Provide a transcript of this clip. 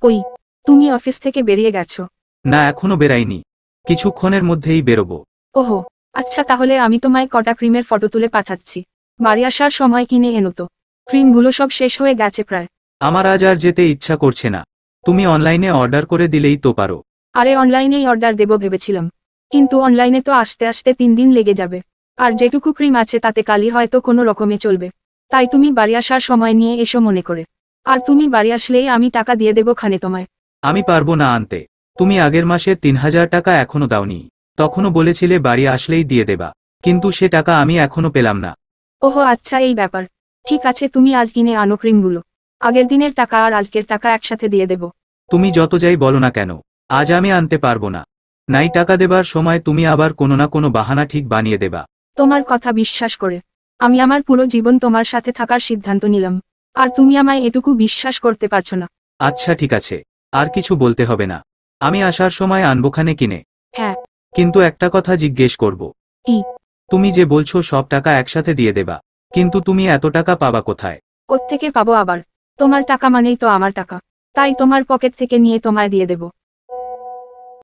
ওই, তুমি অফিস থেকে বেরিয়ে গেছো? না, এখনো বেরাইনি, কিছুক্ষণের মধ্যেই বেরোবো। ওহো, আচ্ছা, তাহলে আমি তোমায় কটা ক্রিমের ফটো তুলে পাঠাচ্ছি। বাড়ি আসার সময় কিনে এনো তো। ক্রিমগুলো সব শেষ হয়ে গেছে প্রায়। আমার আজ আর যেতে ইচ্ছা করছে না, তুমি অনলাইনে অর্ডার করে দিলেই তো পারো। আরে অনলাইনেই অর্ডার দেব ভেবেছিলাম, কিন্তু অনলাইনে তো আসতে আসতে 3 দিন লেগে যাবে। আর যেটুকু ক্রিম আছে তাতে কালি হয়তো কোনো রকমে চলবে। তাই তুমি বাড়ি আসার সময় নিয়ে এসো মনে করে। আর তুমি বাড়ি আসলেই আমি টাকা দিয়ে দেবো খানে তোমায়। আমি পারবো না আনতে। তুমি আগের মাসের 3,000 টাকা এখনো দাওনি। তখনও বলেছিলে বাড়ি আসলেই দিয়ে দেবা, কিন্তু সে টাকা আমি এখনো পেলাম না। ওহো আচ্ছা, এই ব্যাপার। ঠিক আছে, তুমি আজ কিনে আনো ক্রিমগুলো। আগের দিনের টাকা আর আজকের টাকা একসাথে দিয়ে দেব। তুমি যত যাই বলো না কেন, আজ আমি আনতে পারবো না। নাই টাকা দেবার সময় তুমি আবার কোনো না কোনো বাহানা ঠিক বানিয়ে দেবা। তোমার কথা বিশ্বাস করে আমি আমার পুরো জীবন তোমার সাথে থাকার সিদ্ধান্ত নিলাম, আর তুমি আমায় এটুকু বিশ্বাস করতে পারছো না? আচ্ছা ঠিক আছে, আর কিছু বলতে হবে না, আমি আসার সময় আনবোখানে কিনে। হ্যাঁ। কিন্তু একটা কথা জিজ্ঞেস করব। কি? তুমি যে বলছো সব টাকা একসাথে দিয়ে দেবা, কিন্তু তুমি এত টাকা পাবা কোথায়? কোত্থেকে পাবো আবার? তোমার টাকা মানেই তো আমার টাকা। তাই তোমার পকেট থেকে নিয়ে তোমায় দিয়ে দেব।